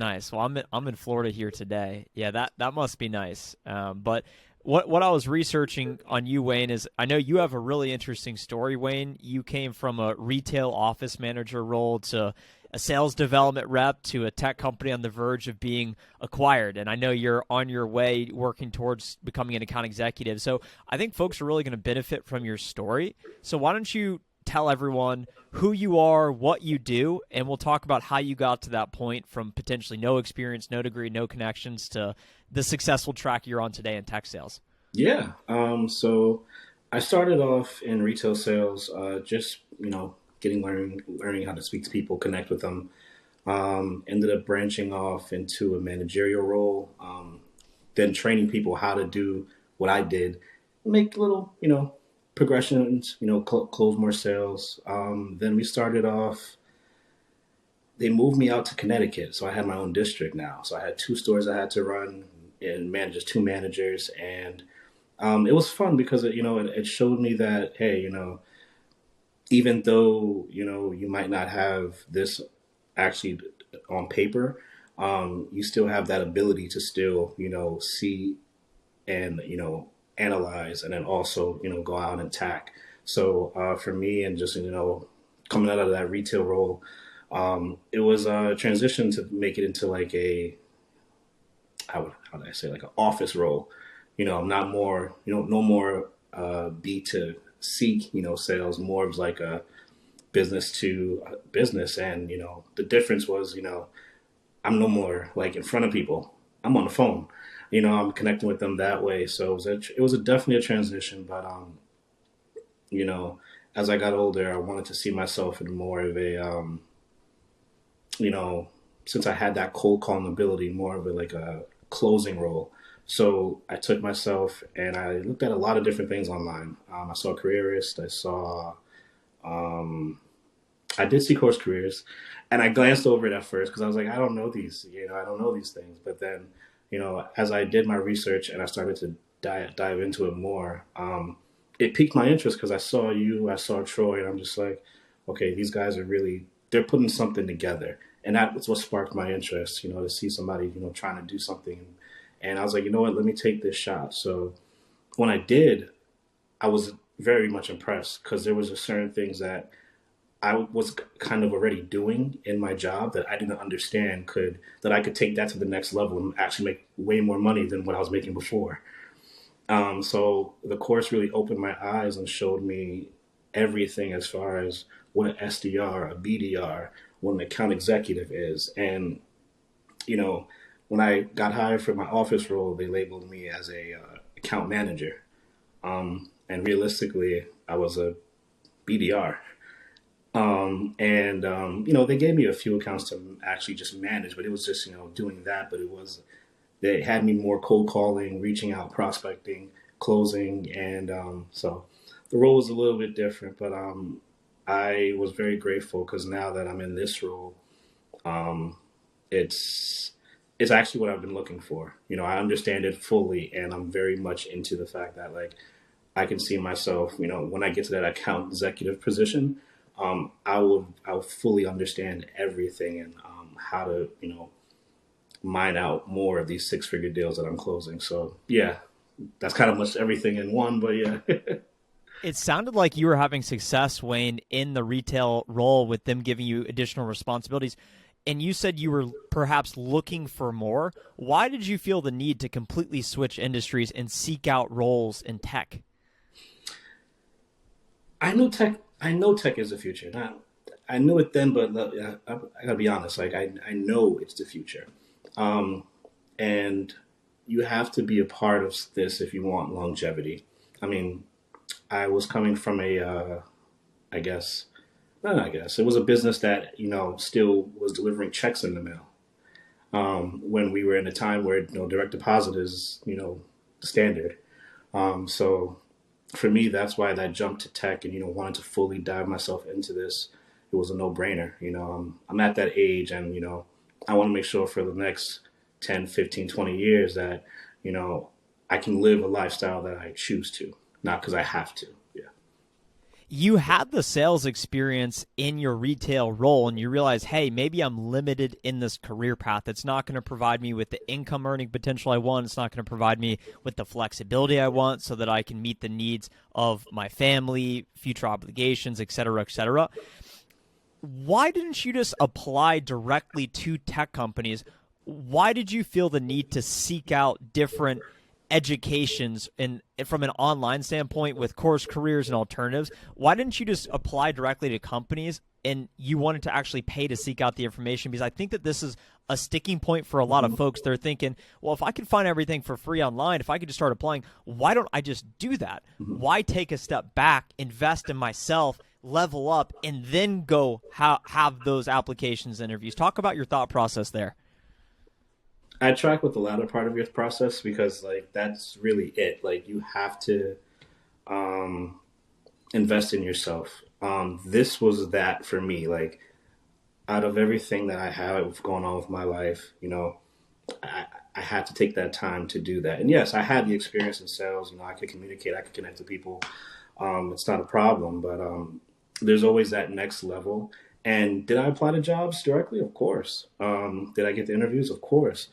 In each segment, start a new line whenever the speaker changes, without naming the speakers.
Nice. Well, I'm in Florida here today. Yeah, that must be nice. But what I was researching on you, Wayne, is I know you have a really interesting story, Wayne. You came from a retail office manager role to a sales development rep to a tech company on the verge of being acquired. And I know you're on your way working towards becoming an account executive. So I think folks are really going to benefit from your story. So why don't you tell everyone who you are, what you do, and we'll talk about how you got to that point from potentially no experience, no degree, no connections to the successful track you're on today in tech sales.
Yeah. So I started off in retail sales, just learning how to speak to people, connect with them. Ended up branching off into a managerial role, then training people how to do what I did, make little, progressions, close more sales. Then we started off. They moved me out to Connecticut, so I had my own district now. So I had two stores I had to run and manage as two managers, and it was fun because it showed me that hey, even though you might not have this actually on paper, you still have that ability to still see and analyze and then also go out and attack. So for me, and just coming out of that retail role, it was a transition to make it into like a how do I say, like an office role. Not more, no more B to C, sales, more of like a business to business. And, the difference was, I'm no more like in front of people. I'm on the phone, I'm connecting with them that way. So it was definitely a transition, but, you know, as I got older, I wanted to see myself in more of a, you know, since I had that cold calling ability, more of a like a closing role. So I took myself and I looked at a lot of different things online. I saw Careerist. I did see CourseCareers, and I glanced over it at first because I was like, I don't know these, I don't know these things. But then, as I did my research and I started to dive into it more, it piqued my interest because I saw you, I saw Troy, and I'm just like, okay, these guys are really, they're putting something together. And that's what sparked my interest, to see somebody, trying to do something. And I was like, you know what, let me take this shot. So when I did, I was very much impressed because there was a certain things that I was kind of already doing in my job that I didn't understand that I could take that to the next level and actually make way more money than what I was making before. So the course really opened my eyes and showed me everything as far as what an SDR, a BDR, what an account executive is. And, when I got hired for my office role, they labeled me as a account manager. And realistically, I was a BDR. They gave me a few accounts to actually just manage, but it was just, doing that. But they had me more cold calling, reaching out, prospecting, closing. And so the role was a little bit different, but I was very grateful because now that I'm in this role, it's actually what I've been looking for. I understand it fully, and I'm very much into the fact that like I can see myself, when I get to that account executive position, I will fully understand everything and how to mine out more of these 6-figure deals that I'm closing. So yeah, that's kind of much everything in one, but yeah.
It sounded like you were having success, Wayne, in the retail role with them giving you additional responsibilities. And you said you were perhaps looking for more. Why did you feel the need to completely switch industries and seek out roles in tech?
I know tech is the future. Now, I knew it then, but I gotta be honest. Like I know it's the future, and you have to be a part of this if you want longevity. I mean, I was coming from I guess, not I guess, it was a business that still was delivering checks in the mail. When we were in a time where direct deposit is standard. So for me, that's why that jump to tech and wanted to fully dive myself into this. It was a no brainer. I'm at that age, and I want to make sure for the next 10, 15, 20 years that I can live a lifestyle that I choose to, not because I have to. Yeah.
you had the sales experience in your retail role and you realize, hey, maybe I'm limited in this career path. It's not going to provide me with the income earning potential I want. It's not going to provide me with the flexibility I want so that I can meet the needs of my family, future obligations, et cetera, et cetera. Why didn't you just apply directly to tech companies? Why did you feel the need to seek out different educations and from an online standpoint with CourseCareers and alternatives? Why didn't you just apply directly to companies and you wanted to actually pay to seek out the information? Because I think that this is a sticking point for a lot of folks. They're thinking, well, if I can find everything for free online, if I could just start applying, why don't I just do that? Why take a step back, invest in myself, level up, and then go have those applications interviews? Talk about your thought process there.
I track with the latter part of your process because like that's really it. Like you have to um, invest in yourself. This was that for me. Like out of everything that I have going on with my life, I had to take that time to do that. And yes, I had the experience in sales. I could communicate, I could connect to people. It's not a problem, but there's always that next level. And did I apply to jobs directly? Of course. Did I get the interviews? Of course.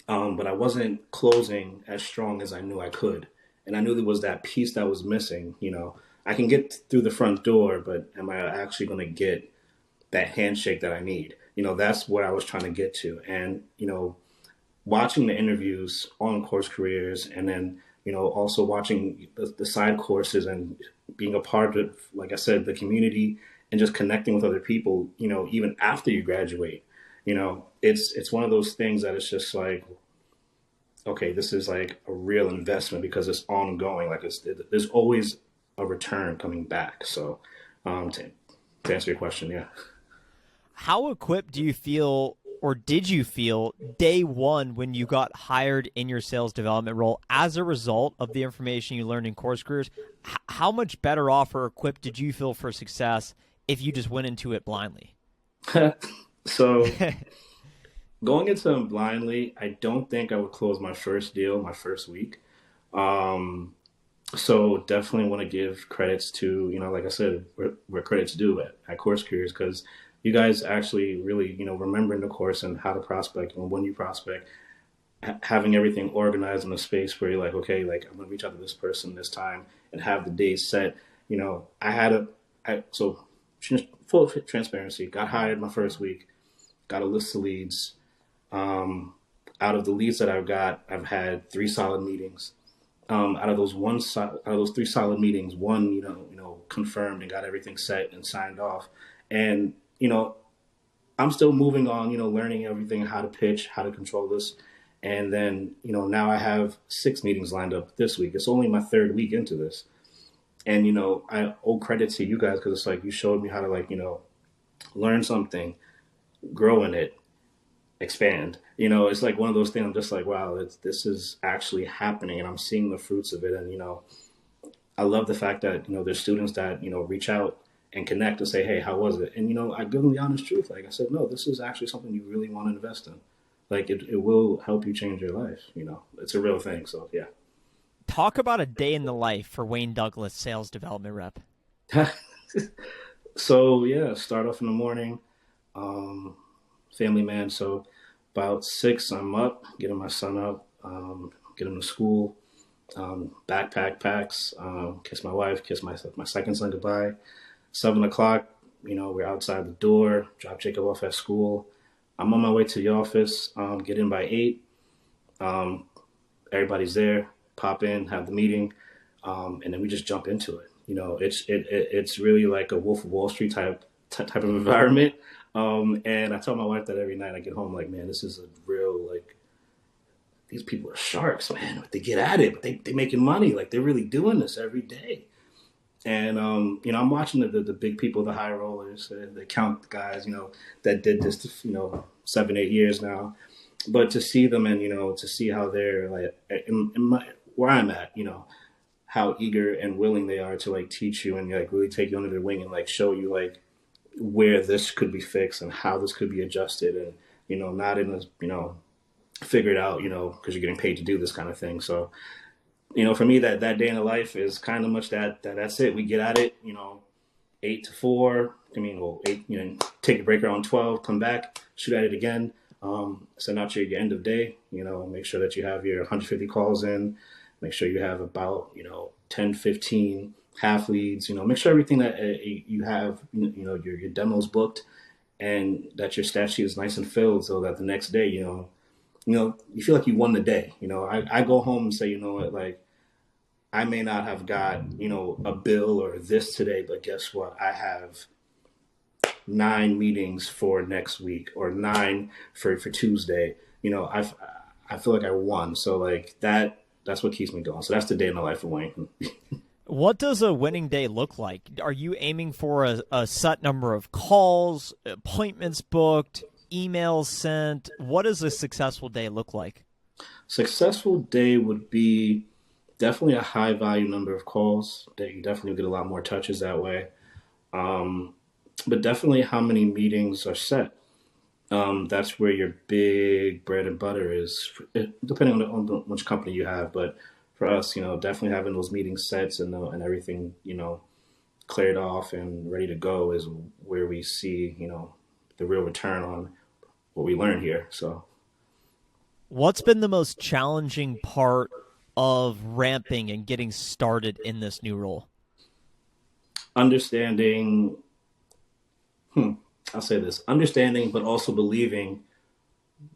But I wasn't closing as strong as I knew I could. And I knew there was that piece that was missing. I can get through the front door, but am I actually going to get that handshake that I need? That's what I was trying to get to. And, watching the interviews on Course Careers and then, also watching the side courses and being a part of, like I said, the community and just connecting with other people, even after you graduate, it's one of those things that it's just like, okay, this is like a real investment because it's ongoing. Like there's always a return coming back. So to answer your question, yeah.
How equipped do you feel, or did you feel day one when you got hired in your sales development role as a result of the information you learned in CourseCareers? How much better off or equipped did you feel for success if you just went into it blindly?
So going into them blindly, I don't think I would close my first deal my first week. Um, so definitely want to give credits to, like I said, where credits due at Course Careers because you guys actually really, remembering the course and how to prospect and when you prospect, having everything organized in a space where you're like, okay, like I'm gonna reach out to this person this time and have the days set. So full transparency, got hired my first week, got a list of leads. Out of the leads that I've got, I've had 3 solid meetings. Out of those 3 solid meetings, one, confirmed and got everything set and signed off. And, I'm still moving on, learning everything, how to pitch, how to control this. And then, now I have 6 meetings lined up this week. It's only my 3rd week into this. And, I owe credit to you guys because it's like you showed me how to learn something, grow in it, expand. It's like one of those things. I'm just like, wow, this is actually happening, and I'm seeing the fruits of it. And I love the fact that there's students that reach out and connect and say, hey, how was it? And I give them the honest truth. Like I said, no, this is actually something you really want to invest in. Like it will help you change your life. It's a real thing. So yeah.
Talk about a day in the life for Wayne Douglas, sales development rep.
So yeah, start off in the morning. Um, Family man. So about 6, I'm up, getting my son up, get him to school, backpack packs, kiss my wife, kiss my second son goodbye. 7 o'clock, we're outside the door, drop Jacob off at school. I'm on my way to the office, get in by 8. Um, Everybody's there, pop in, have the meeting, and then we just jump into it. It's really like a Wolf of Wall Street type of environment. And I tell my wife that every night I get home, like, man, this is a real, like, these people are sharks, man. They get at it, but they making money. Like, they're really doing this every day. And, I'm watching the big people, the high rollers, the account guys, that did this, 7, 8 years now. But to see them and, to see how they're, like, where I'm at, how eager and willing they are to, like, teach you and, like, really take you under their wing and, like, show you, like, where this could be fixed and how this could be adjusted and, not in a, figure it out, because you're getting paid to do this kind of thing. So For me, that day in the life is kind of much that's it. We get at it, 8 to 4. I mean, well, eight, take a break around 12, come back, shoot at it again. Send out your end of day, make sure that you have your 150 calls in, make sure you have about, 10, 15 half leads, make sure everything that you have, your demos booked and that your stat sheet is nice and filled so that the next day, you feel like you won the day. I go home and say, you know what, like, I may not have got, a bill or this today, but guess what? I have 9 meetings for next week or 9 for Tuesday. I feel like I won. So like that's what keeps me going. So that's the day in the life of Wayne.
What does a winning day look like? Are you aiming for a set number of calls, appointments booked, emails sent? What does a successful day look like?
Successful day would be definitely a high value number of calls that you definitely get a lot more touches that way. But definitely how many meetings are set. That's where your big bread and butter is, depending on which company you have. But for us, definitely having those meeting sets and everything, cleared off and ready to go is where we see, the real return on what we learn here. So,
What's been the most challenging part of ramping and getting started in this new role?
understanding, I'll say this, understanding, but also believing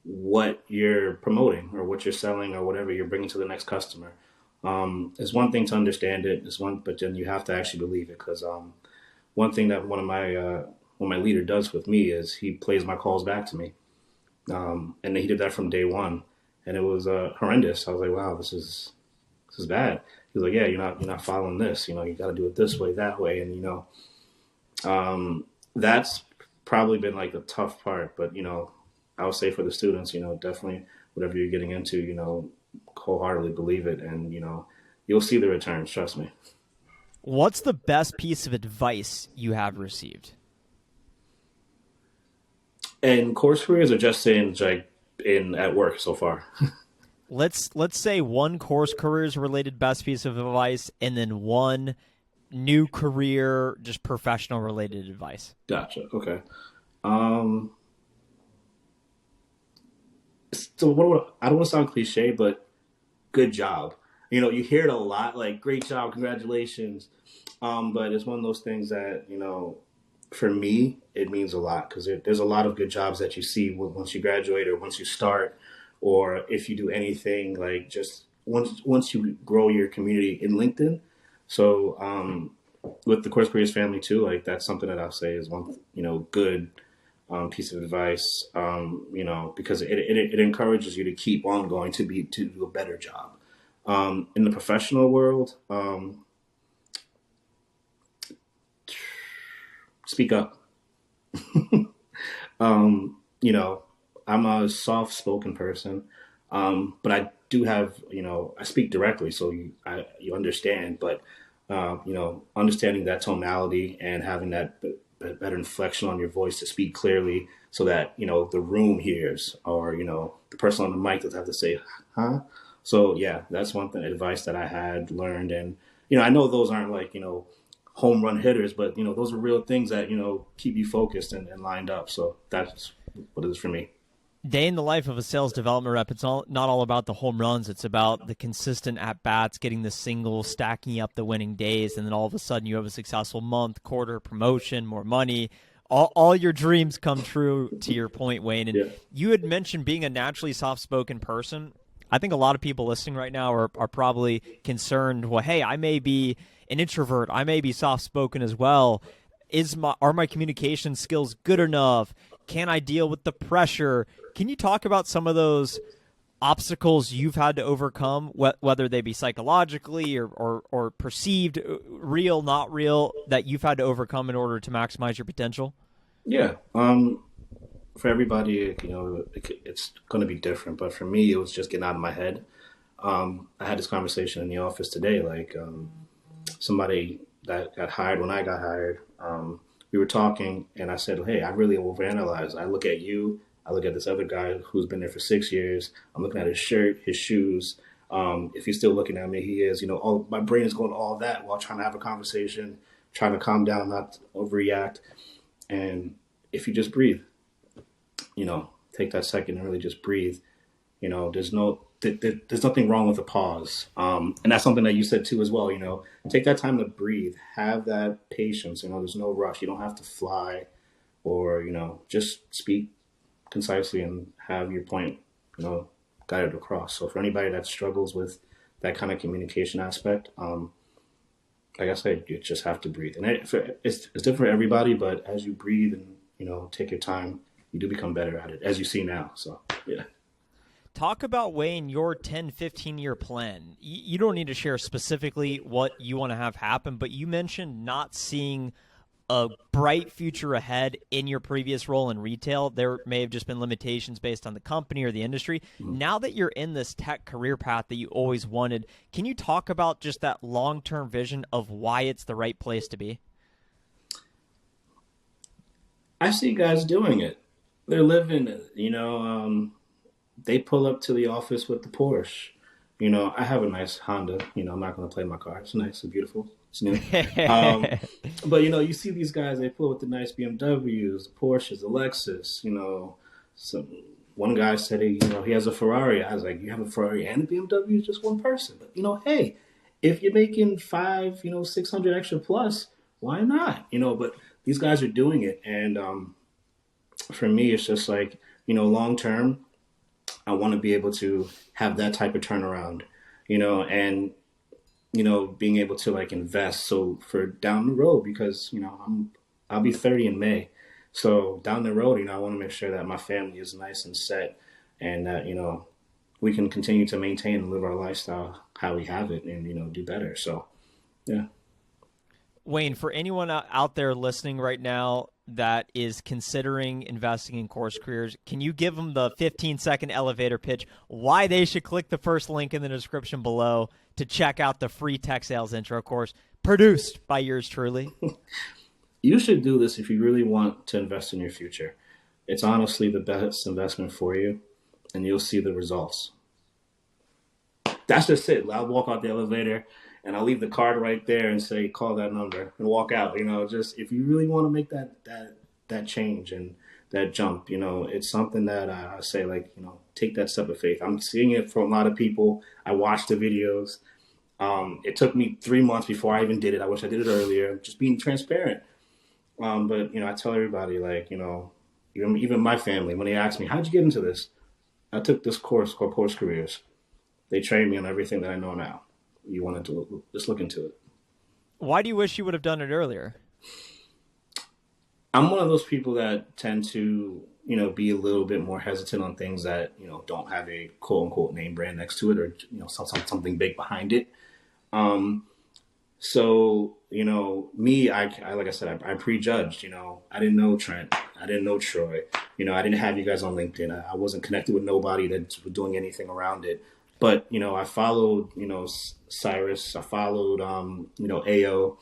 what you're promoting or what you're selling or whatever you're bringing to the next customer. It's one thing to understand it, but then you have to actually believe it. Because one thing that one my leader does with me is he plays my calls back to me, and he did that from day one, and it was horrendous. I was like, wow, this is bad. He was like, yeah, you're not following this. You got to do it this way, that way, and that's probably been like the tough part. But I would say for the students, definitely whatever you're getting into, wholeheartedly believe it, and you'll see the returns. Trust me.
What's the best piece of advice you have received?
And course careers are just saying like in at work so far.
Let's say one CourseCareers related best piece of advice, and then one new career, just professional related advice.
Gotcha. Okay. Um, so I don't want to sound cliche, but good job. You hear it a lot, like great job, congratulations. But it's one of those things that for me, it means a lot because there's a lot of good jobs that you see once you graduate or once you start, or if you do anything like just once you grow your community in LinkedIn. So with the Course Careers family too, like that's something that I'll say is one good piece of advice. Because it encourages you to keep on going to do a better job. In the professional world, speak up. um, you know, I'm a soft spoken person, but I do have, I speak directly, so you understand. But understanding that tonality and having that better inflection on your voice to speak clearly, so that the room hears, or the person on the mic doesn't have to say, "Huh." So yeah, that's one thing advice that I had learned, and I know those aren't like home run hitters, but those are real things that keep you focused and lined up. So that's what it is for me.
Day in the life of a sales development rep, it's not all about the home runs. It's about the consistent at-bats, getting the singles, stacking up the winning days, and then all of a sudden you have a successful month, quarter, promotion, more money. All your dreams come true, to your point, Wayne. And
Yeah.
you had mentioned being a naturally soft-spoken person. I think a lot of people listening right now are probably concerned, well, hey, I may be an introvert. I may be soft-spoken as well. Are my communication skills good enough? Can I deal with the pressure? Can you talk about some of those obstacles you've had to overcome, whether they be psychologically or perceived, real, not real, that you've had to overcome in order to maximize your potential?
Yeah. For everybody, it's going to be different. But for me, it was just getting out of my head. I had this conversation in the office today, like somebody that got hired when I got hired. We were talking, and I said, "Hey, I really overanalyze. I look at you. I look at this other guy who's been there for 6 years. I'm looking at his shirt, his shoes. If he's still looking at me, he is. All my brain is going to all that while trying to have a conversation, trying to calm down, not overreact. And if you just breathe, take that second and really just breathe. There's nothing wrong with a pause. And that's something that you said too as well. Take that time to breathe, have that patience. There's no rush. You don't have to fly or, just speak concisely and have your point, guided across. So for anybody that struggles with that kind of communication aspect, like I said, you just have to breathe. And it's different for everybody, but as you breathe and, take your time, you do become better at it, as you see now. So, yeah.
Talk about, Wayne, your 10, 15-year plan. You don't need to share specifically what you want to have happen, but you mentioned not seeing a bright future ahead in your previous role in retail. There may have just been limitations based on the company or the industry. Mm-hmm. Now that you're in this tech career path that you always wanted, can you talk about just that long-term vision of why it's the right place to be?
I see guys doing it. They're living it, they pull up to the office with the Porsche. I have a nice Honda. I'm not going to play my car. It's nice and beautiful. It's new. But, you see these guys, they pull with the nice BMWs, the Porsches, the Lexus. One guy said, he has a Ferrari. I was like, you have a Ferrari and a BMW? It's just one person. But, hey, if you're making 600 extra plus, why not? But these guys are doing it. And for me, it's just like, long term, I want to be able to have that type of turnaround, and, being able to like invest. So for down the road, because, I'll be 30 in May. So down the road, I want to make sure that my family is nice and set and that, we can continue to maintain and live our lifestyle how we have it and, do better. So, yeah.
Wayne, for anyone out there listening right now that is considering investing in CourseCareers, can you give them the 15-second elevator pitch why they should click the first link in the description below to check out the free tech sales intro course produced by yours truly?
You should do this if you really want to invest in your future. It's honestly the best investment for you, and you'll see the results. That's just it. I'll walk out the elevator and I'll leave the card right there and say, call that number and walk out. Just if you really want to make that change and that jump, it's something that I say, like, take that step of faith. I'm seeing it from a lot of people. I watched the videos. It took me 3 months before I even did it. I wish I did it earlier, just being transparent. But, I tell everybody, like, even my family, when they ask me, how'd you get into this? I took this course called CourseCareers. They trained me on everything that I know now. You wanted to just look into it.
Why do you wish you would have done it earlier?
I'm one of those people that tend to, be a little bit more hesitant on things that, don't have a quote unquote name brand next to it or, something big behind it. So, me, I like I said, I prejudged, I didn't know Trent. I didn't know Troy. I didn't have you guys on LinkedIn. I wasn't connected with nobody that was doing anything around it. But, I followed, Cyrus, I followed, AO.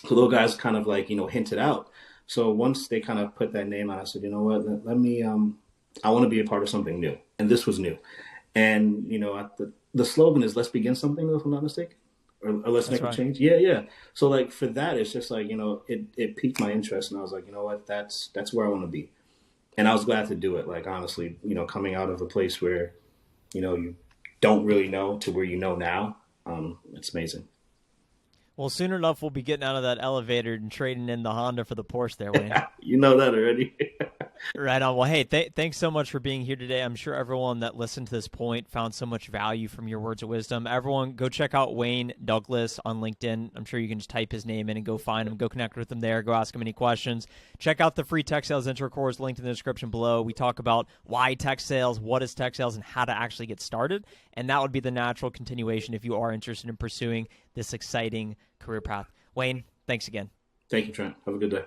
So those guys kind of like, hinted out. So once they kind of put that name out, I said, you know what, let me, I want to be a part of something new. And this was new. And, the slogan is, let's begin something, if I'm not mistaken. Or let's make a change. Yeah. So like for that, it's just like, it piqued my interest. And I was like, you know what, that's where I want to be. And I was glad to do it. Like, honestly, coming out of a place where, you don't really know to where you know now. It's amazing.
Well, soon enough, we'll be getting out of that elevator and trading in the Honda for the Porsche there, Wayne.
You know that already.
Right on. Well, hey, thanks so much for being here today. I'm sure everyone that listened to this point found so much value from your words of wisdom. Everyone, go check out Wayne Douglas on LinkedIn. I'm sure you can just type his name in and go find him. Go connect with him there. Go ask him any questions. Check out the free tech sales intro course linked in the description below. We talk about why tech sales, what is tech sales, and how to actually get started. And that would be the natural continuation if you are interested in pursuing this exciting career path. Wayne, thanks again.
Thank you, Trent. Have a good day.